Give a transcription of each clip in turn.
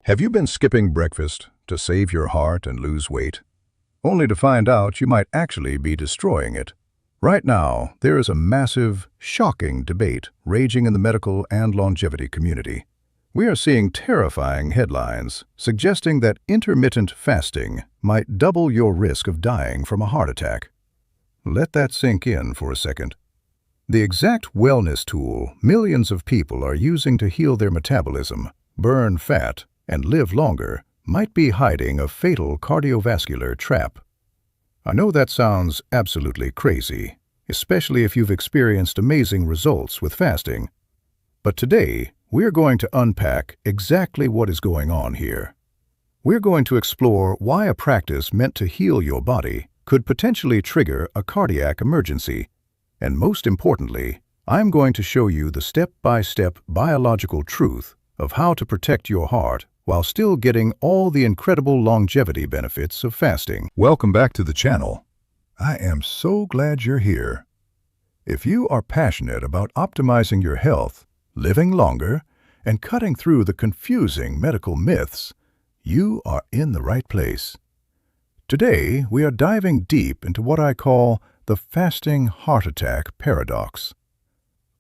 Have you been skipping breakfast to save your heart and lose weight, only to find out you might actually be destroying it? Right now, there is a massive, shocking debate raging in the medical and longevity community. We are seeing terrifying headlines suggesting that intermittent fasting might double your risk of dying from a heart attack. Let that sink in for a second. The exact wellness tool millions of people are using to heal their metabolism, burn fat, and live longer might be hiding a fatal cardiovascular trap. I know that sounds absolutely crazy, especially if you've experienced amazing results with fasting. But today, we're going to unpack exactly what is going on here. We're going to explore why a practice meant to heal your body could potentially trigger a cardiac emergency. And most importantly, I'm going to show you the step-by-step biological truth of how to protect your heart while still getting all the incredible longevity benefits of fasting. Welcome back to the channel. I am so glad you're here. If you are passionate about optimizing your health, living longer, and cutting through the confusing medical myths, you are in the right place. Today, we are diving deep into what I call the fasting heart attack paradox.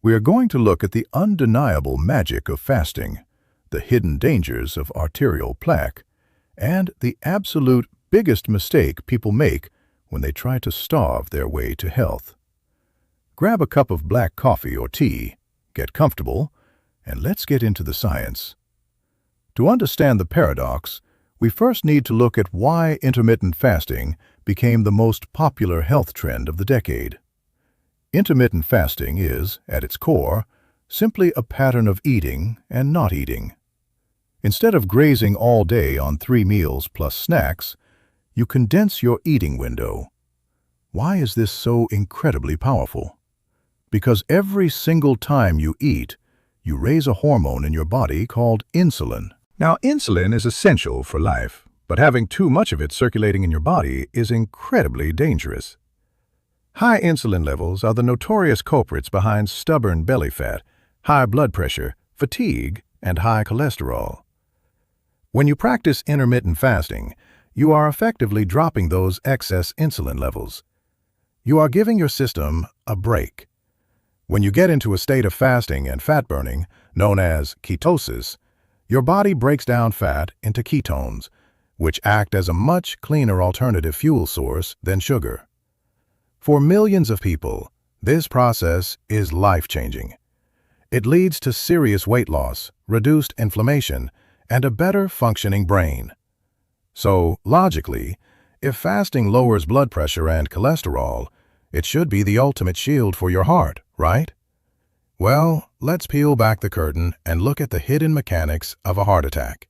We are going to look at the undeniable magic of fasting, the hidden dangers of arterial plaque, and the absolute biggest mistake people make when they try to starve their way to health. Grab a cup of black coffee or tea, get comfortable, and let's get into the science. To understand the paradox, we first need to look at why intermittent fasting became the most popular health trend of the decade. Intermittent fasting is, at its core, simply a pattern of eating and not eating. Instead of grazing all day on 3 meals plus snacks, you condense your eating window. Why is this so incredibly powerful? Because every single time you eat, you raise a hormone in your body called insulin. Now, insulin is essential for life, but having too much of it circulating in your body is incredibly dangerous. High insulin levels are the notorious culprits behind stubborn belly fat, high blood pressure, fatigue, and high cholesterol. When you practice intermittent fasting, you are effectively dropping those excess insulin levels. You are giving your system a break. When you get into a state of fasting and fat burning, known as ketosis, your body breaks down fat into ketones, which act as a much cleaner alternative fuel source than sugar. For millions of people, this process is life-changing. It leads to serious weight loss, reduced inflammation, and a better functioning brain. So, logically, if fasting lowers blood pressure and cholesterol, it should be the ultimate shield for your heart, right? Well, let's peel back the curtain and look at the hidden mechanics of a heart attack.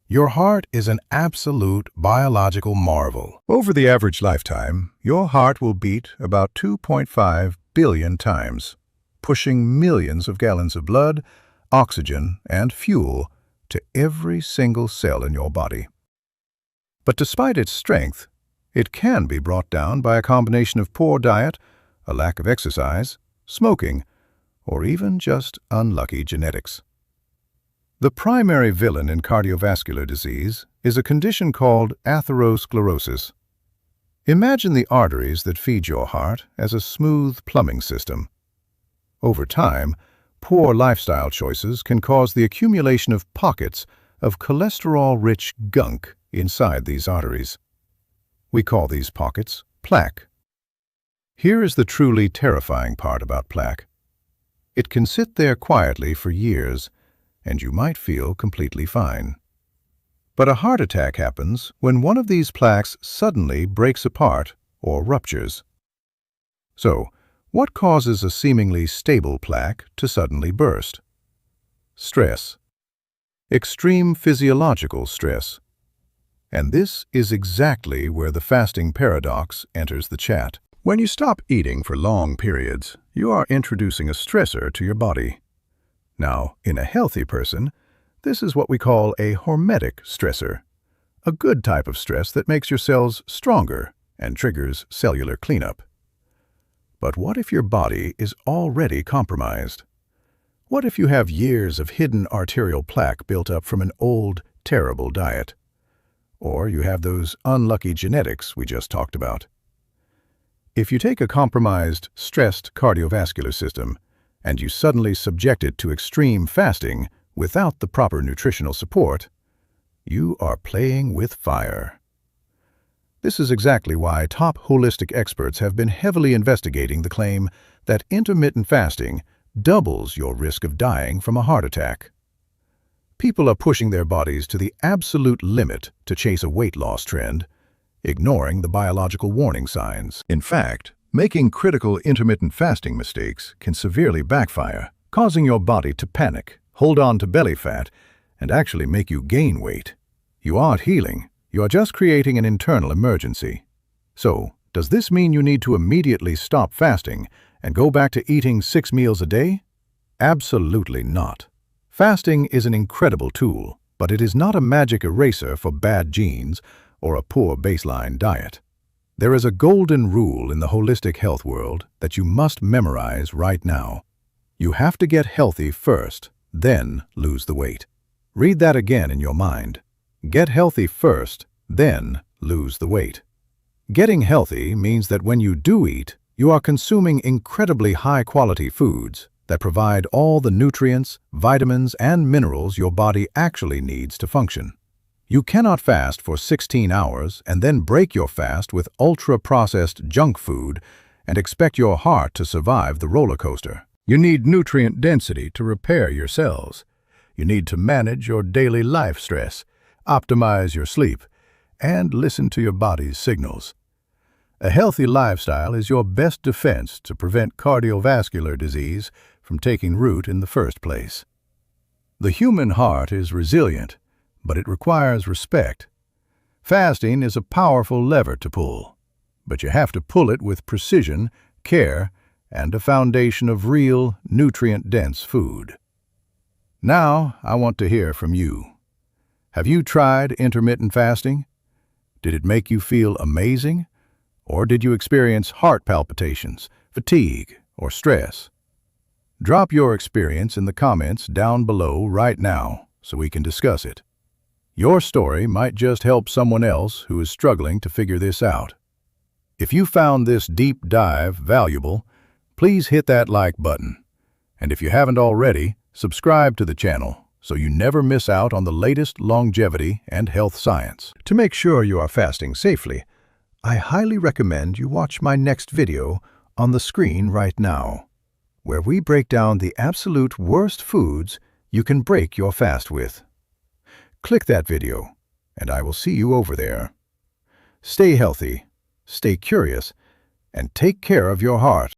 Your heart is an absolute biological marvel. Over the average lifetime, your heart will beat about 2.5 billion times, pushing millions of gallons of blood, oxygen, and fuel to every single cell in your body. But despite its strength, it can be brought down by a combination of poor diet, a lack of exercise, smoking, or even just unlucky genetics. The primary villain in cardiovascular disease is a condition called atherosclerosis. Imagine the arteries that feed your heart as a smooth plumbing system. Over time, poor lifestyle choices can cause the accumulation of pockets of cholesterol-rich gunk inside these arteries. We call these pockets plaque. Here is the truly terrifying part about plaque. It can sit there quietly for years, and you might feel completely fine. But a heart attack happens when one of these plaques suddenly breaks apart or ruptures. So, what causes a seemingly stable plaque to suddenly burst? Stress. Extreme physiological stress. And this is exactly where the fasting paradox enters the chat. When you stop eating for long periods, you are introducing a stressor to your body. Now, in a healthy person, this is what we call a hormetic stressor, a good type of stress that makes your cells stronger and triggers cellular cleanup. But what if your body is already compromised? What if you have years of hidden arterial plaque built up from an old, terrible diet. Or you have those unlucky genetics we just talked about. If you take a compromised, stressed cardiovascular system and you suddenly subject it to extreme fasting without the proper nutritional support, you are playing with fire. This is exactly why top holistic experts have been heavily investigating the claim that intermittent fasting doubles your risk of dying from a heart attack. People are pushing their bodies to the absolute limit to chase a weight loss trend, ignoring the biological warning signs. In fact, making critical intermittent fasting mistakes can severely backfire, causing your body to panic, hold on to belly fat, and actually make you gain weight. You aren't healing, you are just creating an internal emergency. So, does this mean you need to immediately stop fasting and go back to eating 6 meals a day? Absolutely not. Fasting is an incredible tool, but it is not a magic eraser for bad genes or a poor baseline diet. There is a golden rule in the holistic health world that you must memorize right now. You have to get healthy first, then lose the weight. Read that again in your mind. Get healthy first, then lose the weight. Getting healthy means that when you do eat, you are consuming incredibly high-quality foods that provide all the nutrients, vitamins, and minerals your body actually needs to function. You cannot fast for 16 hours and then break your fast with ultra-processed junk food and expect your heart to survive the roller coaster. You need nutrient density to repair your cells. You need to manage your daily life stress, optimize your sleep, and listen to your body's signals. A healthy lifestyle is your best defense to prevent cardiovascular disease from taking root in the first place. The human heart is resilient, but it requires respect. Fasting is a powerful lever to pull, but you have to pull it with precision, care, and a foundation of real, nutrient-dense food. Now, I want to hear from you. Have you tried intermittent fasting? Did it make you feel amazing? Or did you experience heart palpitations, fatigue, or stress? Drop your experience in the comments down below right now so we can discuss it. Your story might just help someone else who is struggling to figure this out. If you found this deep dive valuable, please hit that like button. And if you haven't already, subscribe to the channel so you never miss out on the latest longevity and health science. To make sure you are fasting safely, I highly recommend you watch my next video on the screen right now, where we break down the absolute worst foods you can break your fast with. Click that video, and I will see you over there. Stay healthy, stay curious, and take care of your heart.